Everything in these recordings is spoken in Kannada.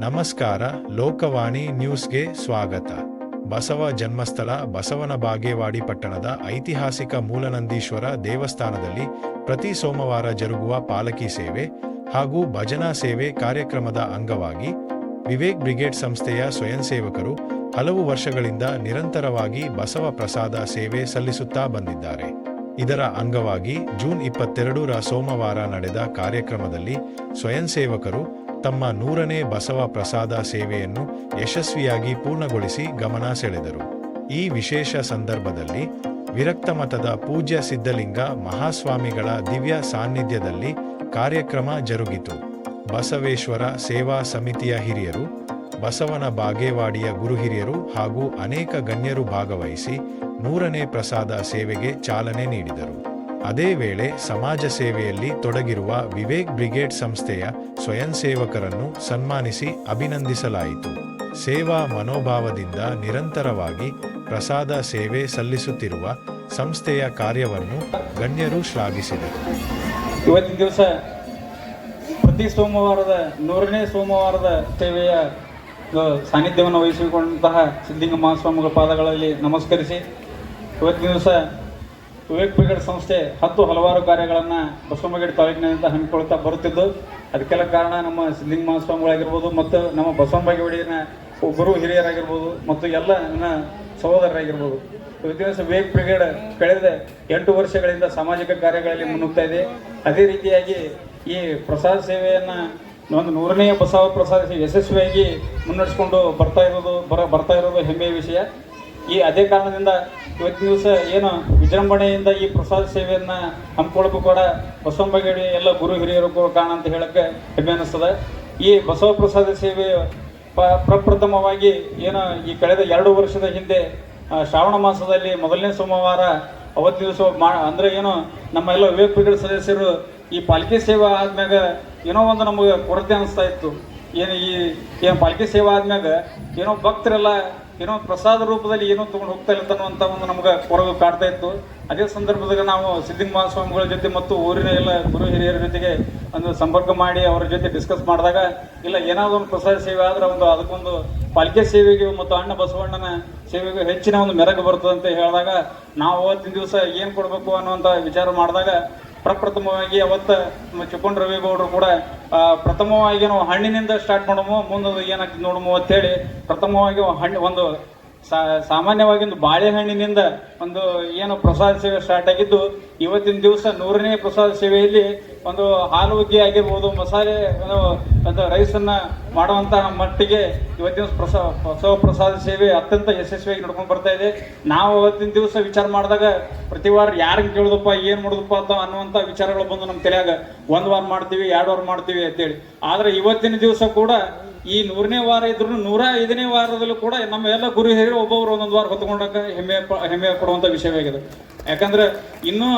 ನಮಸ್ಕಾರ. ಲೋಕವಾಣಿ ನ್ಯೂಸ್ಗೆ ಸ್ವಾಗತ. ಬಸವ ಜನ್ಮಸ್ಥಳ ಬಸವನ ಬಾಗೇವಾಡಿ ಪಟ್ಟಣದ ಐತಿಹಾಸಿಕ ಮೂಲನಂದೀಶ್ವರ ದೇವಸ್ಥಾನದಲ್ಲಿ ಪ್ರತಿ ಸೋಮವಾರ ಜರುಗುವ ಪಾಲಕಿ ಸೇವೆ ಹಾಗೂ ಭಜನಾ ಸೇವೆ ಕಾರ್ಯಕ್ರಮದ ಅಂಗವಾಗಿ ವಿವೇಕ್ ಬ್ರಿಗೇಡ್ ಸಂಸ್ಥೆಯ ಸ್ವಯಂ ಸೇವಕರು ಹಲವು ವರ್ಷಗಳಿಂದ ನಿರಂತರವಾಗಿ ಬಸವ ಪ್ರಸಾದ ಸೇವೆ ಸಲ್ಲಿಸುತ್ತಾ ಬಂದಿದ್ದಾರೆ. ಇದರ ಅಂಗವಾಗಿ ಜೂನ್ 22ರ ಸೋಮವಾರ ನಡೆದ ಕಾರ್ಯಕ್ರಮದಲ್ಲಿ ಸ್ವಯಂ ಸೇವಕರು ತಮ್ಮ 100ನೇ ಬಸವ ಪ್ರಸಾದ ಸೇವೆಯನ್ನು ಯಶಸ್ವಿಯಾಗಿ ಪೂರ್ಣಗೊಳಿಸಿ ಗಮನ ಸೆಳೆದರು. ಈ ವಿಶೇಷ ಸಂದರ್ಭದಲ್ಲಿ ವಿರಕ್ತ ಮಠದ ಪೂಜ್ಯ ಸಿದ್ಧಲಿಂಗ ಮಹಾಸ್ವಾಮಿಗಳ ದಿವ್ಯ ಸಾನ್ನಿಧ್ಯದಲ್ಲಿ ಕಾರ್ಯಕ್ರಮ ಜರುಗಿತು. ಬಸವೇಶ್ವರ ಸೇವಾ ಸಮಿತಿಯ ಹಿರಿಯರು, ಬಸವನ ಬಾಗೇವಾಡಿಯ ಗುರುಹಿರಿಯರು ಹಾಗೂ ಅನೇಕ ಗಣ್ಯರು ಭಾಗವಹಿಸಿ 100ನೇ ಪ್ರಸಾದ ಸೇವೆಗೆ ಚಾಲನೆ ನೀಡಿದರು. ಅದೇ ವೇಳೆ ಸಮಾಜ ಸೇವೆಯಲ್ಲಿ ತೊಡಗಿರುವ ವಿವೇಕ್ ಬ್ರಿಗೇಡ್ ಸಂಸ್ಥೆಯ ಸ್ವಯಂ ಸೇವಕರನ್ನು ಸನ್ಮಾನಿಸಿ ಅಭಿನಂದಿಸಲಾಯಿತು. ಸೇವಾ ಮನೋಭಾವದಿಂದ ನಿರಂತರವಾಗಿ ಪ್ರಸಾದ ಸೇವೆ ಸಲ್ಲಿಸುತ್ತಿರುವ ಸಂಸ್ಥೆಯ ಕಾರ್ಯವನ್ನು ಗಣ್ಯರು ಶ್ಲಾಘಿಸಿದರು. ಇವತ್ತಿನ ದಿವಸ ಪ್ರತಿ ಸೋಮವಾರದ 100ನೇ ಸೋಮವಾರದ ಸೇವೆಯ ಸಾನ್ನಿಧ್ಯವನ್ನು ವಹಿಸಿಕೊಂಡಂತಹ ಸಿದ್ಧಲಿಂಗ ಮಹಾಸ್ವಾಮಿಗಳ ಪಾದಗಳಲ್ಲಿ ನಮಸ್ಕರಿಸಿ, ಇವತ್ತಿನ ದಿವಸ ವಿವೇಕ್ ಬ್ರಿಗೇಡ್ ಸಂಸ್ಥೆ ಹಲವಾರು ಕಾರ್ಯಗಳನ್ನು ಬಸವನಗುಡಿ ತಾಲೂಕಿನಿಂದ ಹಮ್ಮಿಕೊಳ್ತಾ ಬರುತ್ತಿದ್ದು, ಅದಕ್ಕೆಲ್ಲ ಕಾರಣ ನಮ್ಮ ಸಿದ್ಧಲಿಂಗ ಮಹಾಸ್ವಾಮಿಗಳಾಗಿರ್ಬೋದು ಮತ್ತು ನಮ್ಮ ಬಸವನ ಬಾಗೇವಾಡಿನ ಗುರು ಹಿರಿಯರಾಗಿರ್ಬೋದು ಮತ್ತು ಎಲ್ಲ ನನ್ನ ಸಹೋದರರಾಗಿರ್ಬೋದು. ಇವತ್ತಿನ ದಿವಸ ವಿವೇಕ್ ಬ್ರಿಗೇಡ್ ಕಳೆದ 8 ವರ್ಷಗಳಿಂದ ಸಾಮಾಜಿಕ ಕಾರ್ಯಗಳಲ್ಲಿ ಮುನ್ನುಗ್ತಾ ಇದೆ. ಅದೇ ರೀತಿಯಾಗಿ ಈ ಪ್ರಸಾದ ಸೇವೆಯನ್ನು ಒಂದು 100ನೇ ಬಸವ ಪ್ರಸಾದ ಸೇವೆ ಯಶಸ್ವಿಯಾಗಿ ಮುನ್ನಡೆಸ್ಕೊಂಡು ಬರ್ತಾ ಇರೋದು ಹೆಮ್ಮೆಯ ವಿಷಯ. ಅದೇ ಕಾರಣದಿಂದ ಇವತ್ತಿನ ದಿವಸ ಏನು ವಿಜೃಂಭಣೆಯಿಂದ ಈ ಪ್ರಸಾದ ಸೇವೆಯನ್ನು ಹಮ್ಮಿಕೊಳ್ಳೋಕ್ಕೂ ಕೂಡ ಬಸವನ ಬಾಗೇವಾಡಿ ಎಲ್ಲ ಗುರು ಹಿರಿಯರು ಕಾರಣ ಅಂತ ಹೇಳಕ್ಕೆ ಹೆಮ್ಮೆ ಅನ್ನಿಸ್ತದೆ. ಈ ಬಸವ ಪ್ರಸಾದ ಸೇವೆ ಪ್ರಪ್ರಥಮವಾಗಿ ಏನು ಈ ಕಳೆದ 2 ವರ್ಷದ ಹಿಂದೆ ಶ್ರಾವಣ ಮಾಸದಲ್ಲಿ 1ನೇ ಸೋಮವಾರ ಅವತ್ತಿನ ದಿವಸ ಅಂದರೆ ಏನು ನಮ್ಮ ಎಲ್ಲ ವಿವೇಕ್ ಬ್ರಿಗೇಡ್ ಸದಸ್ಯರು ಈ ಪಾಲಿಕೆ ಸೇವೆ ಆದ್ಮ್ಯಾಗ ಏನೋ ಒಂದು ನಮಗೆ ಕೊರತೆ ಅನಿಸ್ತಾ ಇತ್ತು. ಏನು ಪಾಲಿಕೆ ಸೇವೆ ಆದ್ಮ್ಯಾಗ ಏನೋ ಭಕ್ತರೆಲ್ಲ ಏನೋ ಪ್ರಸಾದ ರೂಪದಲ್ಲಿ ಏನೋ ತೊಗೊಂಡು ಹೋಗ್ತಾ ಇಲ್ಲ ಅನ್ನುವಂಥ ಒಂದು ನಮ್ಗೆ ಕೊರಗು ಕಾಡ್ತಾ ಇತ್ತು. ಅದೇ ಸಂದರ್ಭದಾಗ ನಾವು ಸಿದ್ಧಲಿಂಗ ಮಹಾಸ್ವಾಮಿಗಳ ಜೊತೆ ಮತ್ತು ಊರಿನ ಎಲ್ಲ ಗುರು ಹಿರಿಯರ ಜೊತೆಗೆ ಒಂದು ಸಂಪರ್ಕ ಮಾಡಿ ಅವರ ಜೊತೆ ಡಿಸ್ಕಸ್ ಮಾಡಿದಾಗ, ಇಲ್ಲ ಏನಾದರೂ ಒಂದು ಪ್ರಸಾದ ಸೇವೆ ಆದ್ರೆ ಅದಕ್ಕೊಂದು ಪಾಲಿಕೆ ಸೇವೆಗೆ ಮತ್ತು ಅಣ್ಣ ಬಸವಣ್ಣನ ಸೇವೆಗೆ ಹೆಚ್ಚಿನ ಒಂದು ಮೆರಗು ಬರ್ತದೆ ಅಂತ ಹೇಳಿದಾಗ, ನಾವು ಅವತ್ತಿನ ದಿವಸ ಏನು ಕೊಡಬೇಕು ಅನ್ನುವಂಥ ವಿಚಾರ ಮಾಡಿದಾಗ ಪ್ರಪ್ರಥಮವಾಗಿ ಅವತ್ತು ನಮ್ಮ ಚಿಕ್ಕೊಂಡ ರವಿಗೌಡರು ಕೂಡ ಪ್ರಥಮವಾಗಿ ನಾವು ಹಣ್ಣಿನಿಂದ ಸ್ಟಾರ್ಟ್ ಮಾಡೋಮು, ಮುಂದೆ ಏನಾಗ್ತದೆ ನೋಡಮು ಅಂತೇಳಿ ಪ್ರಥಮವಾಗಿ ಒಂದು ಸಾಮಾನ್ಯವಾಗಿ ಒಂದು ಬಾಳೆಹಣ್ಣಿನಿಂದ ಒಂದು ಏನು ಪ್ರಸಾದ ಸೇವೆ ಸ್ಟಾರ್ಟ್ ಆಗಿದ್ದು, ಇವತ್ತಿನ ದಿವಸ 100ನೇ ಪ್ರಸಾದ ಸೇವೆಯಲ್ಲಿ ಒಂದು ಹಾಲು ಹುಗ್ಗಿ ಆಗಿರ್ಬೋದು, ಮಸಾಲೆ ಒಂದು ರೈಸನ್ನು ಮಾಡುವಂತಹ ಮಟ್ಟಿಗೆ ಇವತ್ತಿನ ಬಸವ ಪ್ರಸಾದ ಸೇವೆ ಅತ್ಯಂತ ಯಶಸ್ವಿಯಾಗಿ ನಡ್ಕೊಂಡು ಬರ್ತಾ ಇದೆ. ನಾವು ಅವತ್ತಿನ ದಿವಸ ವಿಚಾರ ಮಾಡಿದಾಗ ಪ್ರತಿ ವಾರ ಯಾರಿಗೆ ಕೇಳೋದಪ್ಪ, ಏನು ಮಾಡೋದಪ್ಪ ಅಂತ ಅನ್ನುವಂಥ ವಿಚಾರಗಳು ಬಂದು ನಮ್ಮ ತಲೆಯಾಗ 1 ವಾರ ಮಾಡ್ತೀವಿ, 2 ವಾರ ಮಾಡ್ತೀವಿ ಅಂತೇಳಿ. ಆದರೆ ಇವತ್ತಿನ ದಿವಸ ಕೂಡ ಈ 100ನೇ ವಾರ ಇದ್ರೂ 105ನೇ ವಾರದಲ್ಲೂ ಕೂಡ ನಮ್ಮ ಎಲ್ಲ ಗುರು ಹಿರಿಯರು ಒಬ್ಬೊಬ್ರು 1 ವಾರ ಹೊತ್ಕೊಂಡಾಗ ಹೆಮ್ಮೆ ಪಡುವಂಥ ವಿಷಯವಾಗಿದೆ. ಯಾಕಂದ್ರೆ ಇನ್ನೂ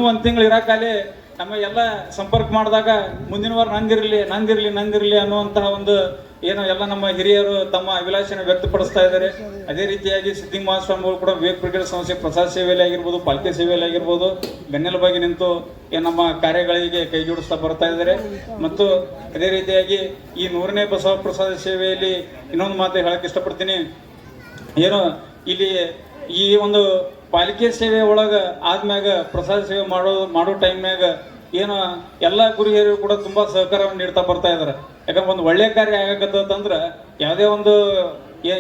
1 ತಿಂಗಳು ಇರೋಕಾಲೆ ನಮ್ಮ ಎಲ್ಲ ಸಂಪರ್ಕ ಮಾಡಿದಾಗ ಮುಂದಿನ ವಾರ ನಂದಿರಲಿ ಅನ್ನುವಂತಹ ಒಂದು ಏನು ಎಲ್ಲ ನಮ್ಮ ಹಿರಿಯರು ತಮ್ಮ ಅಭಿಲಾಷೆಯನ್ನು ವ್ಯಕ್ತಪಡಿಸ್ತಾ ಇದ್ದಾರೆ. ಅದೇ ರೀತಿಯಾಗಿ ಸಿದ್ಧಲಿಂಗ ಮಹಾಸ್ವಾಮಿಗಳು ಕೂಡ ವಿವೇಕ್ ಬ್ರಿಗೇಡ್ ಸಂಸ್ಥೆ ಪ್ರಸಾದ ಸೇವೆಯಲ್ಲಿ ಆಗಿರ್ಬೋದು, ಪಾಲಿಕೆ ಸೇವೆಯಲ್ಲಿ ಆಗಿರ್ಬೋದು ಬೆನ್ನೆಲುಬಾಗಿ ನಿಂತು ನಮ್ಮ ಕಾರ್ಯಗಳಿಗೆ ಕೈ ಜೋಡಿಸ್ತಾ ಬರ್ತಾ ಇದ್ದಾರೆ. ಮತ್ತು ಅದೇ ರೀತಿಯಾಗಿ ಈ 100ನೇ ಬಸವ ಪ್ರಸಾದ ಸೇವೆಯಲ್ಲಿ ಇನ್ನೊಂದು ಮಾತು ಹೇಳಕ್ಕೆ ಇಷ್ಟಪಡ್ತೀನಿ. ಏನು ಇಲ್ಲಿ ಈ ಒಂದು ಪಾಲಿಕೆ ಸೇವೆ ಒಳಗೆ ಆದ್ಮ್ಯಾಗ ಪ್ರಸಾದ ಸೇವೆ ಮಾಡೋ ಟೈಮ್ನಾಗ ಏನು ಎಲ್ಲ ಗುರು ಹಿರಿಯರು ಕೂಡ ತುಂಬ ಸಹಕಾರವನ್ನು ನೀಡ್ತಾ ಬರ್ತಾ ಇದ್ದಾರೆ. ಯಾಕಂದ್ರೆ ಒಂದು ಒಳ್ಳೆ ಕಾರ್ಯ ಆಗತ್ತಂದ್ರೆ ಯಾವುದೇ ಒಂದು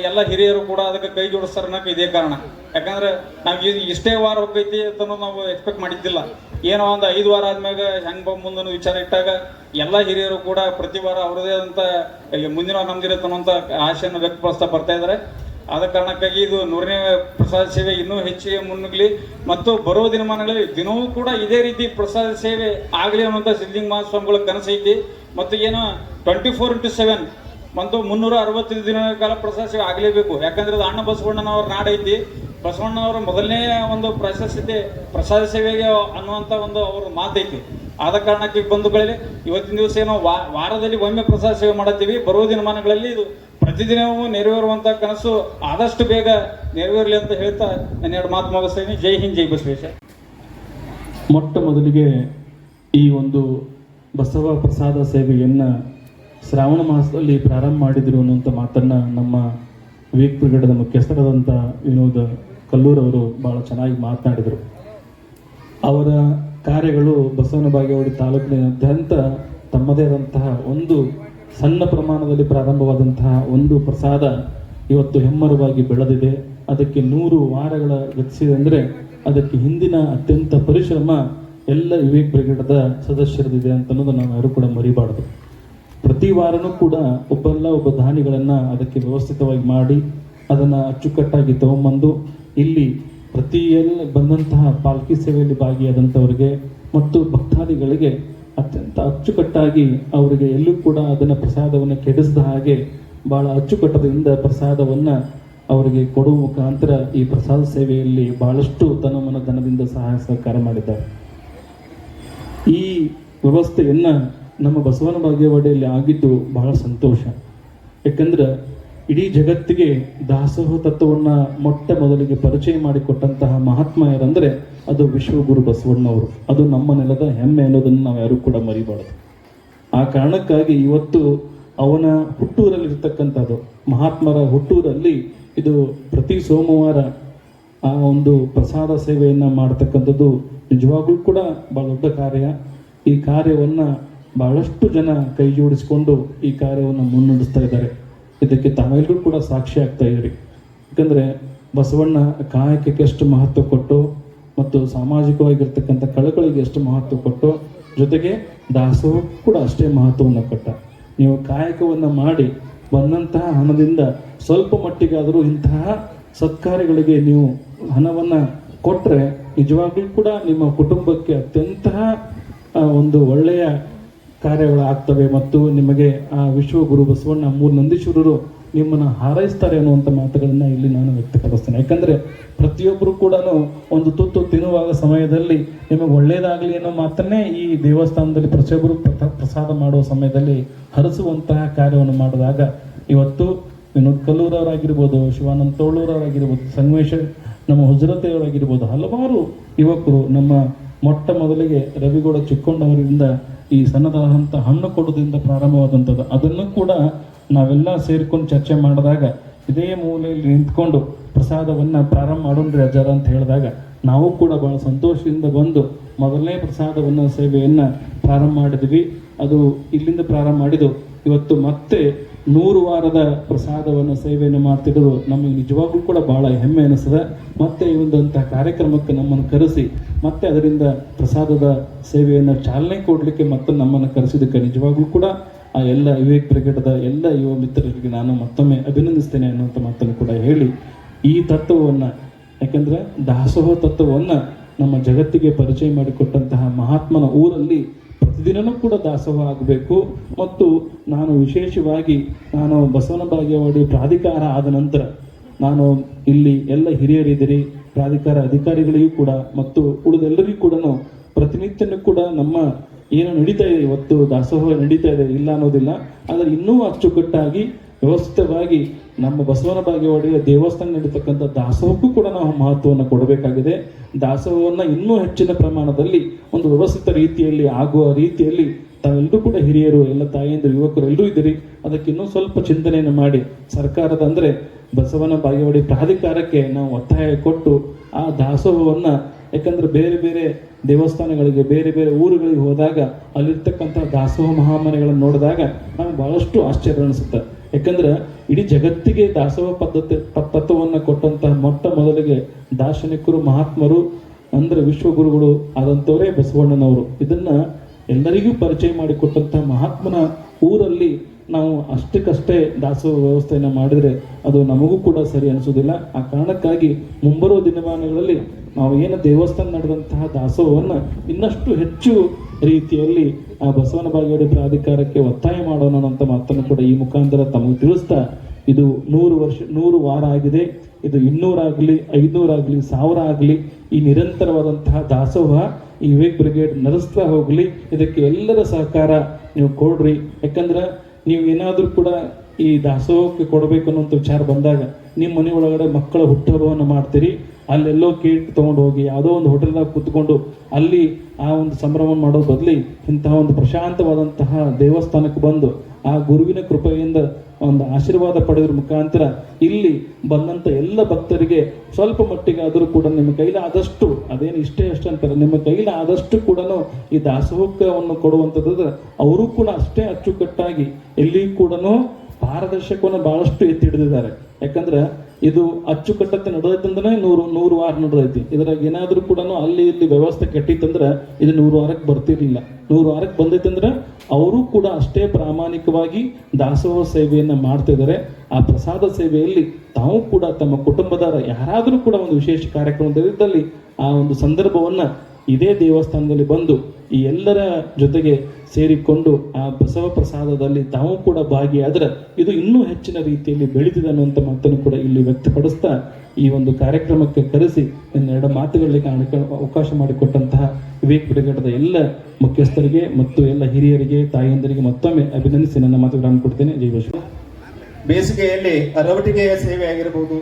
ಎಲ್ಲ ಹಿರಿಯರು ಕೂಡ ಅದಕ್ಕೆ ಕೈ ಜೋಡಿಸ್ತಾರೆ ಅನ್ನೋಕೆ ಇದೇ ಕಾರಣ. ಯಾಕಂದ್ರೆ ನಾವು ಇಷ್ಟೇ ವಾರ ಹೋಗೈತಿ ಅಂತ ನಾವು ಎಕ್ಸ್ಪೆಕ್ಟ್ ಮಾಡಿದ್ದಿಲ್ಲ. ಏನೋ ಒಂದು 5 ವಾರ ಆದ್ಮ್ಯಾಗ ಹೆಂಗೆ ಮುಂದನ್ನು ವಿಚಾರ ಇಟ್ಟಾಗ ಎಲ್ಲ ಹಿರಿಯರು ಕೂಡ ಪ್ರತಿ ವಾರ ಅವರದೇ ಆದಂಥ ಮುಂದಿನ ನಮ್ದಿರತ್ತೆ ಅನ್ನೋಂಥ ಆಶೆಯನ್ನು ವ್ಯಕ್ತಪಡಿಸ್ತಾ ಬರ್ತಾ ಇದ್ದಾರೆ. ಆದ ಕಾರಣಕ್ಕಾಗಿ ಇದು 100ನೇ ಪ್ರಸಾದ ಸೇವೆ ಇನ್ನೂ ಹೆಚ್ಚಿಗೆ ಮುನ್ನುಗ್ಲಿ ಮತ್ತು ಬರೋ ದಿನಮಾನಗಳಲ್ಲಿ ದಿನವೂ ಕೂಡ ಇದೇ ರೀತಿ ಪ್ರಸಾದ ಸೇವೆ ಆಗಲಿ ಅನ್ನುವಂಥ ಸಿದ್ಧಲಿಂಗ ಮಹಾಸ್ವಾಮಿಗಳ ಕನಸೈತಿ. ಮತ್ತು ಏನು 24x7 ಮತ್ತು 365 ದಿನಗಳ ಕಾಲ ಪ್ರಸಾದ ಸೇವೆ ಆಗಲೇಬೇಕು. ಯಾಕಂದ್ರೆ ಅದು ಅಣ್ಣ ಬಸವಣ್ಣನವ್ರ ನಾಡೈತಿ. ಬಸವಣ್ಣನವರ ಮೊದಲನೇ ಒಂದು ಪ್ರಾಶಸ್ತ್ಯತೆ ಪ್ರಸಾದ ಸೇವೆಗೆ ಅನ್ನುವಂಥ ಒಂದು ಅವ್ರ ಮಾತೈತಿ. ಆದ ಕಾರಣಕ್ಕೆ ಬಂಧುಗಳಲ್ಲಿ ಇವತ್ತಿನ ದಿವಸ ಏನೋ ವಾರದಲ್ಲಿ ಒಮ್ಮೆ ಪ್ರಸಾದ ಸೇವೆ ಮಾಡತ್ತೀವಿ. ಬರುವ ದಿನಮಾನಗಳಲ್ಲಿ ಇದು ಪ್ರತಿದಿನವೂ ನೆರವೇರುವಂಥ ಕನಸು ಆದಷ್ಟು ಬೇಗ ನೆರವೇರಲಿ ಅಂತ ಹೇಳ್ತಾ ನಾನು 2 ಮಾತು ಮುಗಿಸ್ತೀನಿ. ಜೈ ಹಿಂದ್, ಜೈ ಬಸವೇಶ. ಮೊಟ್ಟ ಮೊದಲಿಗೆ ಈ ಒಂದು ಬಸವ ಪ್ರಸಾದ ಸೇವೆಯನ್ನು ಶ್ರಾವಣ ಮಾಸದಲ್ಲಿ ಪ್ರಾರಂಭ ಮಾಡಿದ್ರು ಅನ್ನುವಂಥ ಮಾತನ್ನು ನಮ್ಮ ವಿವೇಕ್ ಬ್ರಿಗೇಡ್ದ ಮುಖ್ಯಸ್ಥರಾದಂಥ ವಿನೋದ್ ಕಲ್ಲೂರ್ ಅವರು ಭಾಳ ಚೆನ್ನಾಗಿ ಮಾತನಾಡಿದರು. ಅವರ ಕಾರ್ಯಗಳು ಬಸವನ ಬಾಗೇವಾಡಿ ತಾಲೂಕಿನಾದ್ಯಂತ ತಮ್ಮದೇ ಆದಂತಹ ಒಂದು ಸಣ್ಣ ಪ್ರಮಾಣದಲ್ಲಿ ಪ್ರಾರಂಭವಾದಂತಹ ಒಂದು ಪ್ರಸಾದ ಇವತ್ತು ಹೆಮ್ಮರವಾಗಿ ಬೆಳೆದಿದೆ. ಅದಕ್ಕೆ 100 ವಾರಗಳ ಗತಿಸಿದೆ ಅಂದರೆ ಅದಕ್ಕೆ ಹಿಂದಿನ ಅತ್ಯಂತ ಪರಿಶ್ರಮ ಎಲ್ಲ ವಿವೇಕ್ ಬ್ರಿಗೇಡ್ದ ಸದಸ್ಯರದಿದೆ ಅಂತ ಅನ್ನೋದು ನಾವು ಯಾರು ಕೂಡ ಮರಿಬಾರ್ದು. ಪ್ರತಿ ವಾರನೂ ಕೂಡ ಒಬ್ಬ ದಾನಿಗಳನ್ನು ಅದಕ್ಕೆ ವ್ಯವಸ್ಥಿತವಾಗಿ ಮಾಡಿ ಅದನ್ನು ಅಚ್ಚುಕಟ್ಟಾಗಿ ತಗೊಂಬಂದು ಇಲ್ಲಿ ಪ್ರತಿಯಲ್ಲಿ ಬಂದಂತಹ ಪಾಲ್ಕಿ ಸೇವೆಯಲ್ಲಿ ಭಾಗಿಯಾದಂಥವರಿಗೆ ಮತ್ತು ಭಕ್ತಾದಿಗಳಿಗೆ ಅತ್ಯಂತ ಅಚ್ಚುಕಟ್ಟಾಗಿ ಅವರಿಗೆ ಎಲ್ಲೂ ಕೂಡ ಅದನ್ನು ಪ್ರಸಾದವನ್ನು ಕೆಡಿಸಿದ ಹಾಗೆ ಭಾಳ ಅಚ್ಚುಕಟ್ಟದಿಂದ ಪ್ರಸಾದವನ್ನು ಅವರಿಗೆ ಕೊಡುವ ಮುಖಾಂತರ ಈ ಪ್ರಸಾದ ಸೇವೆಯಲ್ಲಿ ಬಹಳಷ್ಟು ತನ್ನ ಮನಧನದಿಂದ ಸಹಾಯ ಸಹಕಾರ ಮಾಡಿದ್ದಾರೆ. ಈ ವ್ಯವಸ್ಥೆಯನ್ನು ನಮ್ಮ ಬಸವನ ಬಾಗೇವಾಡಿಯಲ್ಲಿ ಆಗಿದ್ದು ಬಹಳ ಸಂತೋಷ. ಯಾಕಂದ್ರೆ ಇಡೀ ಜಗತ್ತಿಗೆ ದಾಸೋಹ ತತ್ವವನ್ನು ಮೊಟ್ಟ ಮೊದಲಿಗೆ ಪರಿಚಯ ಮಾಡಿಕೊಟ್ಟಂತಹ ಮಹಾತ್ಮ ಯಾರಂದರೆ ಅದು ವಿಶ್ವಗುರು ಬಸವಣ್ಣವರು. ಅದು ನಮ್ಮ ನೆಲದ ಹೆಮ್ಮೆ ಅನ್ನೋದನ್ನು ನಾವು ಯಾರೂ ಕೂಡ ಮರಿಬಾರದು. ಆ ಕಾರಣಕ್ಕಾಗಿ ಇವತ್ತು ಅವನ ಹುಟ್ಟೂರಲ್ಲಿ ಇರ್ತಕ್ಕಂಥದ್ದು ಮಹಾತ್ಮರ ಹುಟ್ಟೂರಲ್ಲಿ ಇದು ಪ್ರತಿ ಸೋಮವಾರ ಆ ಒಂದು ಪ್ರಸಾದ ಸೇವೆಯನ್ನು ಮಾಡ್ತಕ್ಕಂಥದ್ದು ನಿಜವಾಗ್ಲೂ ಕೂಡ ಬಹಳ ದೊಡ್ಡ ಕಾರ್ಯ. ಈ ಕಾರ್ಯವನ್ನು ಬಹಳಷ್ಟು ಜನ ಕೈ ಜೋಡಿಸಿಕೊಂಡು ಈ ಕಾರ್ಯವನ್ನು ಮುನ್ನಡೆಸ್ತಾ ಇದ್ದಾರೆ. ಇದಕ್ಕೆ ತಾವೆಲ್ಲರೂ ಕೂಡ ಸಾಕ್ಷಿ ಆಗ್ತಾ ಇದ್ದೀರಿ. ಯಾಕಂದರೆ ಬಸವಣ್ಣ ಕಾಯಕಕ್ಕೆ ಎಷ್ಟು ಮಹತ್ವ ಕೊಟ್ಟು ಮತ್ತು ಸಾಮಾಜಿಕವಾಗಿರ್ತಕ್ಕಂಥ ಕಳಕಳಿಗೆ ಎಷ್ಟು ಮಹತ್ವ ಕೊಟ್ಟು ಜೊತೆಗೆ ದಾಸೋಹಕ್ಕೂ ಕೂಡ ಅಷ್ಟೇ ಮಹತ್ವವನ್ನು ಕೊಟ್ಟ. ನೀವು ಕಾಯಕವನ್ನು ಮಾಡಿ ಬಂದಂತಹ ಹಣದಿಂದ ಸ್ವಲ್ಪ ಮಟ್ಟಿಗಾದರೂ ಇಂತಹ ಸತ್ಕಾರ್ಯಗಳಿಗೆ ನೀವು ಹಣವನ್ನು ಕೊಟ್ಟರೆ ನಿಜವಾಗ್ಲೂ ಕೂಡ ನಿಮ್ಮ ಕುಟುಂಬಕ್ಕೆ ಅತ್ಯಂತ ಒಂದು ಒಳ್ಳೆಯ ಕಾರ್ಯಗಳಾಗ್ತವೆ ಮತ್ತು ನಿಮಗೆ ಆ ವಿಶ್ವಗುರು ಬಸವಣ್ಣ 3 ನಂದೀಶ್ವರರು ನಿಮ್ಮನ್ನು ಹಾರೈಸ್ತಾರೆ ಅನ್ನುವಂಥ ಮಾತುಗಳನ್ನು ಇಲ್ಲಿ ನಾನು ವ್ಯಕ್ತಪಡಿಸ್ತೇನೆ. ಯಾಕಂದರೆ ಪ್ರತಿಯೊಬ್ಬರು ಕೂಡ ಒಂದು ತುತ್ತು ತಿನ್ನುವಾಗ ಸಮಯದಲ್ಲಿ ನಿಮಗೆ ಒಳ್ಳೆಯದಾಗಲಿ ಅನ್ನೋ ಮಾತನ್ನೇ ಈ ದೇವಸ್ಥಾನದಲ್ಲಿ ಪ್ರತಿಯೊಬ್ಬರು ಪ್ರಸಾದ ಮಾಡುವ ಸಮಯದಲ್ಲಿ ಹರಿಸುವಂತಹ ಕಾರ್ಯವನ್ನು ಮಾಡಿದಾಗ ಇವತ್ತು ವಿನೋದ್ ಕಲ್ಲೂರವರಾಗಿರ್ಬೋದು, ಶಿವಾನಂದ ತೋಳೂರವರಾಗಿರ್ಬೋದು, ಸಂಗಮೇಶ ನಮ್ಮ ಹುಜರತೆಯವರಾಗಿರ್ಬೋದು, ಹಲವಾರು ಯುವಕರು ನಮ್ಮ ಮೊಟ್ಟ ಮೊದಲಿಗೆ ರವಿಗೌಡ ಚಿಕ್ಕೊಂಡವರಿಂದ ಈ ಸಣ್ಣದಾದಂಥ ಹಣ್ಣು ಕೊಡೋದ್ರಿಂದ ಪ್ರಾರಂಭವಾದಂಥದ್ದು. ಅದನ್ನು ಕೂಡ ನಾವೆಲ್ಲ ಸೇರಿಕೊಂಡು ಚರ್ಚೆ ಮಾಡಿದಾಗ ಇದೇ ಮೂಲೆಯಲ್ಲಿ ನಿಂತ್ಕೊಂಡು ಪ್ರಸಾದವನ್ನು ಪ್ರಾರಂಭ ಮಾಡೋಣ್ರಿ ಅಜ್ಜಾರ ಅಂತ ಹೇಳಿದಾಗ ನಾವು ಕೂಡ ಭಾಳ ಸಂತೋಷದಿಂದ ಬಂದು ಮೊದಲನೇ ಪ್ರಸಾದವನ್ನು ಸೇವೆಯನ್ನು ಪ್ರಾರಂಭ ಮಾಡಿದ್ವಿ. ಅದು ಇಲ್ಲಿಂದ ಪ್ರಾರಂಭ ಮಾಡಿದ್ದು ಇವತ್ತು ಮತ್ತೆ 100 ವಾರದ ಪ್ರಸಾದವನ್ನು ಸೇವೆಯನ್ನು ಮಾಡ್ತಿರೋದು ನಮಗೆ ನಿಜವಾಗ್ಲೂ ಕೂಡ ಭಾಳ ಹೆಮ್ಮೆ ಅನಿಸ್ತದೆ. ಮತ್ತೆ ಈ ಒಂದಂಥ ಕಾರ್ಯಕ್ರಮಕ್ಕೆ ನಮ್ಮನ್ನು ಕರೆಸಿ ಮತ್ತೆ ಅದರಿಂದ ಪ್ರಸಾದದ ಸೇವೆಯನ್ನು ಚಾಲನೆ ಕೊಡಲಿಕ್ಕೆ ಮತ್ತೆ ನಮ್ಮನ್ನು ಕರೆಸಿದ್ದಕ್ಕೆ ನಿಜವಾಗ್ಲೂ ಕೂಡ ಆ ಎಲ್ಲ ವಿವೇಕ್ ಬ್ರಿಗೇಡ್ದ ಎಲ್ಲ ಯುವ ಮಿತ್ರರಿಗೆ ನಾನು ಮತ್ತೊಮ್ಮೆ ಅಭಿನಂದಿಸ್ತೇನೆ ಅನ್ನುವಂಥ ಮಾತನ್ನು ಕೂಡ ಹೇಳಿ ಈ ತತ್ವವನ್ನು, ಯಾಕೆಂದರೆ ದಾಸೋಹ ತತ್ವವನ್ನು ನಮ್ಮ ಜಗತ್ತಿಗೆ ಪರಿಚಯ ಮಾಡಿಕೊಟ್ಟಂತಹ ಮಹಾತ್ಮನ ಊರಲ್ಲಿ ಪ್ರತಿದಿನವೂ ಕೂಡ ದಾಸೋಹ ಆಗಬೇಕು. ಮತ್ತು ನಾನು ವಿಶೇಷವಾಗಿ ಬಸವನ ಬಾಗೇವಾಡಿ ಪ್ರಾಧಿಕಾರ ಆದ ನಂತರ ನಾನು ಇಲ್ಲಿ ಎಲ್ಲ ಹಿರಿಯರಿದ್ದೀರಿ, ಪ್ರಾಧಿಕಾರ ಅಧಿಕಾರಿಗಳಿಗೂ ಕೂಡ ಮತ್ತು ಉಳಿದೆಲ್ಲರಿಗೂ ಕೂಡ ಪ್ರತಿನಿತ್ಯನೂ ಕೂಡ ನಮ್ಮ ಏನು ನಡೀತಾ ಇದೆ, ಇವತ್ತು ದಾಸೋಹ ನಡೀತಾ ಇದೆ ಇಲ್ಲ ಅನ್ನೋದಿಲ್ಲ, ಆದರೆ ಇನ್ನೂ ಅಚ್ಚುಕಟ್ಟಾಗಿ ವ್ಯವಸ್ಥಿತವಾಗಿ ನಮ್ಮ ಬಸವನ ಬಾಗೇವಾಡಿಯ ದೇವಸ್ಥಾನ ನಡೀತಕ್ಕಂಥ ದಾಸೋಹಕ್ಕೂ ಕೂಡ ನಾವು ಮಹತ್ವವನ್ನು ಕೊಡಬೇಕಾಗಿದೆ. ದಾಸೋಹವನ್ನು ಇನ್ನೂ ಹೆಚ್ಚಿನ ಪ್ರಮಾಣದಲ್ಲಿ ಒಂದು ವ್ಯವಸ್ಥಿತ ರೀತಿಯಲ್ಲಿ ಆಗುವ ರೀತಿಯಲ್ಲಿ ತಾವೆಲ್ಲರೂ ಕೂಡ ಹಿರಿಯರು, ಎಲ್ಲ ತಾಯಿಯಂದರು, ಯುವಕರು ಎಲ್ಲರೂ ಇದ್ದೀರಿ. ಅದಕ್ಕೆ ಇನ್ನೂ ಸ್ವಲ್ಪ ಚಿಂತನೆಯನ್ನು ಮಾಡಿ ಸರ್ಕಾರದ ಅಂದರೆ ಬಸವನ ಬಾಗೇವಾಡಿ ಪ್ರಾಧಿಕಾರಕ್ಕೆ ನಾವು ಒತ್ತಾಯ ಕೊಟ್ಟು ಆ ದಾಸೋಹವನ್ನು, ಯಾಕಂದರೆ ಬೇರೆ ಬೇರೆ ದೇವಸ್ಥಾನಗಳಿಗೆ ಬೇರೆ ಬೇರೆ ಊರುಗಳಿಗೆ ಹೋದಾಗ ಅಲ್ಲಿರ್ತಕ್ಕಂಥ ದಾಸೋಹ ಮಹಾಮನೆಗಳನ್ನು ನೋಡಿದಾಗ ನಮ್ಗೆ ಭಾಳಷ್ಟು ಆಶ್ಚರ್ಯ ಅನಿಸುತ್ತೆ. ಯಾಕಂದ್ರೆ ಇಡೀ ಜಗತ್ತಿಗೆ ದಾಸೋಹ ತತ್ವವನ್ನು ಕೊಟ್ಟಂತಹ ಮೊಟ್ಟ ಮೊದಲಿಗೆ ದಾರ್ಶನಿಕರು ಮಹಾತ್ಮರು ಅಂದರೆ ವಿಶ್ವಗುರುಗಳು ಆದಂಥವರೇ ಬಸವಣ್ಣನವರು. ಇದನ್ನ ಎಲ್ಲರಿಗೂ ಪರಿಚಯ ಮಾಡಿಕೊಟ್ಟಂತಹ ಮಹಾತ್ಮನ ಊರಲ್ಲಿ ನಾವು ಅಷ್ಟಕ್ಕಷ್ಟೇ ದಾಸೋಹ ವ್ಯವಸ್ಥೆಯನ್ನು ಮಾಡಿದರೆ ಅದು ನಮಗೂ ಕೂಡ ಸರಿ ಅನಿಸೋದಿಲ್ಲ. ಆ ಕಾರಣಕ್ಕಾಗಿ ಮುಂಬರುವ ದಿನಮಾನಗಳಲ್ಲಿ ನಾವು ಏನು ದೇವಸ್ಥಾನ ನಡೆದಂತಹ ದಾಸೋಹವನ್ನು ಇನ್ನಷ್ಟು ಹೆಚ್ಚು ರೀತಿಯಲ್ಲಿ ಆ ಬಸವನ ಬಾಗೇವಾಡಿ ಪ್ರಾಧಿಕಾರಕ್ಕೆ ಒತ್ತಾಯ ಮಾಡೋಣ ಅಂತ ಮಾತನ್ನು ಕೂಡ ಈ ಮುಖಾಂತರ ತಮಗೆ ತಿಳಿಸ್ತಾ, ಇದು 100 ವಾರ ಆಗಿದೆ. ಇದು 200 ಆಗಲಿ 500 ಆಗಲಿ 1000 ಆಗಲಿ ಈ ನಿರಂತರವಾದಂತಹ ದಾಸೋಹ ಈ ವಿವೇಕ್ ಬ್ರಿಗೇಡ್ ನಡೆಸ್ತಾ ಹೋಗಲಿ. ಇದಕ್ಕೆ ಎಲ್ಲರ ಸಹಕಾರ ನೀವು ಕೊಡ್ರಿ. ಯಾಕಂದ್ರೆ ನೀವು ಏನಾದರೂ ಕೂಡ ಈ ದಾಸೋಹಕ್ಕೆ ಕೊಡಬೇಕು ಅನ್ನೋಂಥ ವಿಚಾರ ಬಂದಾಗ ನಿಮ್ಮ ಮನೆ ಒಳಗಡೆ ಮಕ್ಕಳ ಹುಟ್ಟುಹಬ್ಬವನ್ನು ಮಾಡ್ತೀರಿ, ಅಲ್ಲೆಲ್ಲೋ ಕೇಕ್ ತೊಗೊಂಡು ಹೋಗಿ ಯಾವುದೋ ಒಂದು ಹೋಟೆಲ್ದಾಗ ಕೂತ್ಕೊಂಡು ಅಲ್ಲಿ ಆ ಒಂದು ಸಂಭ್ರಮ ಮಾಡೋ ಬದಲಿ ಇಂತಹ ಒಂದು ಪ್ರಶಾಂತವಾದಂತಹ ದೇವಸ್ಥಾನಕ್ಕೆ ಬಂದು ಆ ಗುರುವಿನ ಕೃಪೆಯಿಂದ ಒಂದು ಆಶೀರ್ವಾದ ಪಡೆದ್ರ ಮುಖಾಂತರ ಇಲ್ಲಿ ಬಂದಂಥ ಎಲ್ಲ ಭಕ್ತರಿಗೆ ಸ್ವಲ್ಪ ಮಟ್ಟಿಗೆ ಆದರೂ ಕೂಡ ನಿಮ್ಮ ಕೈಲಿ ಆದಷ್ಟು, ಅದೇನು ಇಷ್ಟೇ ಅಷ್ಟು ಅಂತಾರೆ, ನಿಮ್ಮ ಕೈಲಿ ಆದಷ್ಟು ಕೂಡ ಈ ದಾಸೋಹವನ್ನು ಕೊಡುವಂಥದ್ದು ಅವರು ಕೂಡ ಅಷ್ಟೇ ಅಚ್ಚುಕಟ್ಟಾಗಿ ಎಲ್ಲಿಯೂ ಕೂಡ ಪಾರದರ್ಶಕವನ್ನು ಬಹಳಷ್ಟು ಎತ್ತಿ ಹಿಡಿದಿದ್ದಾರೆ. ಯಾಕಂದ್ರೆ ಇದು ಅಚ್ಚುಕಟ್ಟತೆ ನಡೆದೈತಂದ್ರೆ 100 ವಾರ ನಡೆದೈತಿ. ಇದ್ರಾಗ ಏನಾದ್ರೂ ಕೂಡ ಅಲ್ಲಿ ಇಲ್ಲಿ ವ್ಯವಸ್ಥೆ ಕೆಟ್ಟಿತ್ತಂದ್ರೆ ಇದು 100 ವಾರಕ್ಕೆ ಬರ್ತಿರ್ಲಿಲ್ಲ. 100 ವಾರಕ್ಕೆ ಬಂದೈತಂದ್ರೆ ಅವರು ಕೂಡ ಅಷ್ಟೇ ಪ್ರಾಮಾಣಿಕವಾಗಿ ದಾಸೋಹ ಸೇವೆಯನ್ನ ಮಾಡ್ತಿದ್ದಾರೆ. ಆ ಪ್ರಸಾದ ಸೇವೆಯಲ್ಲಿ ತಾವು ಕೂಡ ತಮ್ಮ ಕುಟುಂಬದವರ ಯಾರಾದರೂ ಕೂಡ ಒಂದು ವಿಶೇಷ ಕಾರ್ಯಕ್ರಮದಲ್ಲಿ ಆ ಒಂದು ಸಂದರ್ಭವನ್ನ ಇದೇ ದೇವಸ್ಥಾನದಲ್ಲಿ ಬಂದು ಈ ಎಲ್ಲರ ಜೊತೆಗೆ ಸೇರಿಕೊಂಡು ಆ ಬಸವ ಪ್ರಸಾದದಲ್ಲಿ ತಾವು ಕೂಡ ಭಾಗಿಯಾದ್ರೆ ಇದು ಇನ್ನೂ ಹೆಚ್ಚಿನ ರೀತಿಯಲ್ಲಿ ಬೆಳೆದಿದೆ ಅನ್ನುವಂಥ ಮಾತನ್ನು ಕೂಡ ಇಲ್ಲಿ ವ್ಯಕ್ತಪಡಿಸ್ತಾ ಈ ಒಂದು ಕಾರ್ಯಕ್ರಮಕ್ಕೆ ಕರೆಸಿ ಇನ್ನೆರಡು ಮಾತುಗಳಿಗೆ ಅವಕಾಶ ಮಾಡಿಕೊಟ್ಟಂತಹ ವಿವೇಕ್ ಬ್ರಿಗೇಡ್ದ ಎಲ್ಲ ಮುಖ್ಯಸ್ಥರಿಗೆ ಮತ್ತು ಎಲ್ಲ ಹಿರಿಯರಿಗೆ, ತಾಯಿಯಂದರಿಗೆ ಮತ್ತೊಮ್ಮೆ ಅಭಿನಂದಿಸಿ ನನ್ನ ಮಾತುಗಳನ್ನು ಕೊಡ್ತೇನೆ. ಜೈ ಬಸವ. ಬೇಸಿಗೆಯಲ್ಲಿ ರವಟಿಗೆಯ ಸೇವೆ ಆಗಿರಬಹುದು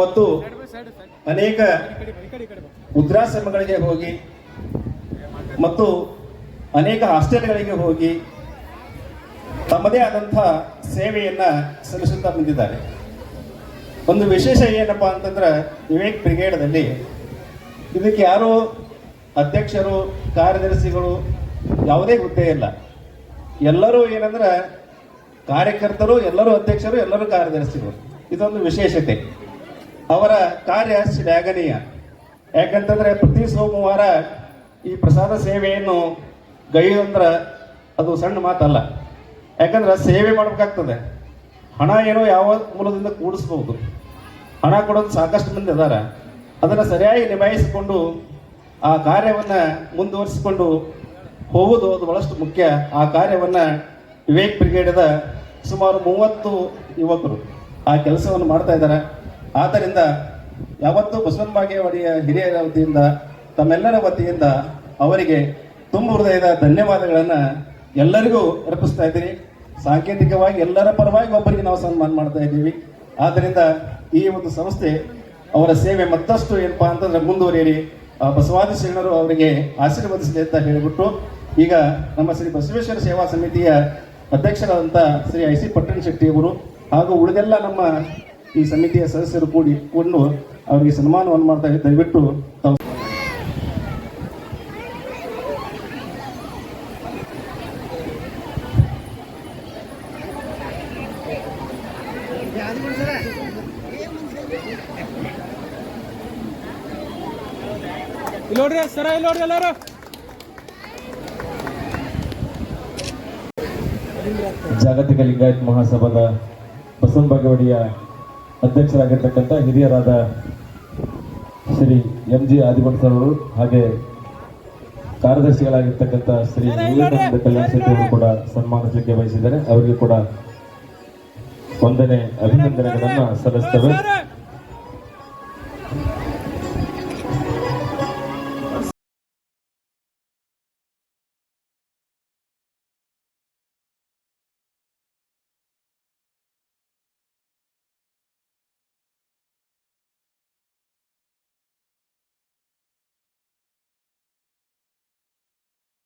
ಮತ್ತು ಅನೇಕ ವೃದ್ಧಾಶ್ರಮಗಳಿಗೆ ಹೋಗಿ ಮತ್ತು ಅನೇಕ ಹಾಸ್ಟೆಲ್ಗಳಿಗೆ ಹೋಗಿ ತಮ್ಮದೇ ಆದಂತಹ ಸೇವೆಯನ್ನ ಸಲ್ಲಿಸುತ್ತಾ ಬಂದಿದ್ದಾರೆ. ಒಂದು ವಿಶೇಷ ಏನಪ್ಪಾ ಅಂತಂದ್ರೆ ವಿವೇಕ್ ಬ್ರಿಗೇಡ್ದಲ್ಲಿ ಇದಕ್ಕೆ ಯಾರೋ ಅಧ್ಯಕ್ಷರು, ಕಾರ್ಯದರ್ಶಿಗಳು ಯಾವುದೇ ಹುದ್ದೆ ಇಲ್ಲ. ಎಲ್ಲರೂ ಏನಂದ್ರೆ ಕಾರ್ಯಕರ್ತರು, ಎಲ್ಲರೂ ಅಧ್ಯಕ್ಷರು, ಎಲ್ಲರೂ ಕಾರ್ಯದರ್ಶಿಗಳು. ಇದೊಂದು ವಿಶೇಷತೆ. ಅವರ ಕಾರ್ಯ ಶ್ಲಾಘನೀಯ. ಯಾಕಂತಂದ್ರೆ ಪ್ರತಿ ಸೋಮವಾರ ಈ ಪ್ರಸಾದ ಸೇವೆಯನ್ನು ಗೈಯುವಂದ್ರೆ ಅದು ಸಣ್ಣ ಮಾತಲ್ಲ. ಯಾಕಂದ್ರೆ ಸೇವೆ ಮಾಡಬೇಕಾಗ್ತದೆ. ಹಣ ಏನೋ ಯಾವ ಮೂಲದಿಂದ ಕೂಡಿಸ್ಬೋದು, ಹಣ ಕೊಡೋದು ಸಾಕಷ್ಟು ಮಂದಿ ಅದಾರ. ಅದನ್ನು ಸರಿಯಾಗಿ ನಿಭಾಯಿಸಿಕೊಂಡು ಆ ಕಾರ್ಯವನ್ನು ಮುಂದುವರಿಸಿಕೊಂಡು ಹೋಗುವುದು ಅದು ಬಹಳಷ್ಟು ಮುಖ್ಯ. ಆ ಕಾರ್ಯವನ್ನು ವಿವೇಕ್ ಬ್ರಿಗೇಡದ ಸುಮಾರು 30 ಯುವಕರು ಆ ಕೆಲಸವನ್ನು ಮಾಡ್ತಾ ಇದ್ದಾರೆ. ಆದ್ದರಿಂದ ಯಾವತ್ತೂ ಬಸವನ ಬಾಗೇವಾಡಿಯ ಹಿರಿಯರ ವತಿಯಿಂದ, ತಮ್ಮೆಲ್ಲರ ವತಿಯಿಂದ ಅವರಿಗೆ ತುಂಬ ಹೃದಯದ ಧನ್ಯವಾದಗಳನ್ನು ಎಲ್ಲರಿಗೂ ಅರ್ಪಿಸ್ತಾ ಇದ್ದೀನಿ. ಸಾಂಕೇತಿಕವಾಗಿ ಎಲ್ಲರ ಪರವಾಗಿ ಒಬ್ಬರಿಗೆ ನಾವು ಸನ್ಮಾನ ಮಾಡ್ತಾ ಇದ್ದೀವಿ. ಆದ್ದರಿಂದ ಈ ಒಂದು ಸಂಸ್ಥೆ ಅವರ ಸೇವೆ ಮತ್ತಷ್ಟು ಏನಪ್ಪಾ ಅಂತಂದ್ರೆ ಮುಂದುವರಿಯಲಿ, ಬಸವಾದಿ ಶರಣರು ಅವರಿಗೆ ಆಶೀರ್ವದಿಸಲಿ ಅಂತ ಹೇಳಿಬಿಟ್ಟು ಈಗ ನಮ್ಮ ಶ್ರೀ ಬಸವೇಶ್ವರ ಸೇವಾ ಸಮಿತಿಯ ಅಧ್ಯಕ್ಷರಾದಂಥ ಶ್ರೀ ಐ ಸಿ ಪಟ್ಟಣ ಶೆಟ್ಟಿ ಅವರು ಹಾಗೂ ಉಳಿದೆಲ್ಲ ನಮ್ಮ ಈ ಸಮಿತಿಯ ಸದಸ್ಯರು ಕೂಡಿಕೊಂಡು ಅವರಿಗೆ ಸನ್ಮಾನವನ್ನು ಮಾಡ್ತಾ ಇದ್ದಾರೆ. ದಯವಿಟ್ಟು ತಾವು ಇಲ್ಲೋಡ್ರಿ ಸರ, ಇಲ್ಲೋಡ್ರಿ ಎಲ್ಲರೂ. ಜಾಗತಿಕ ಲಿಂಗಾಯತ್ ಮಹಾಸಭಾದ ಬಸವನ ಬಾಗೇವಾಡಿಯ ಅಧ್ಯಕ್ಷರಾಗಿರ್ತಕ್ಕಂಥ ಹಿರಿಯರಾದ ಶ್ರೀ MG ಆದಿಮಠ ಅವರು ಹಾಗೆ ಕಾರ್ಯದರ್ಶಿಗಳಾಗಿರ್ತಕ್ಕಂಥ ಶ್ರೀ ವಿವೇಕಾನಂದ ಕಲ್ಯಾಣ ಶೆಟ್ಟಿ ಅವರು ಕೂಡ ಸನ್ಮಾನಿಸಲಿಕ್ಕೆ ಬಯಸಿದ್ದಾರೆ. ಅವರಿಗೆ ಕೂಡ ವಂದನೆ, ಅಭಿನಂದನೆಗಳನ್ನು ಸಲ್ಲಿಸ್ತೇವೆ.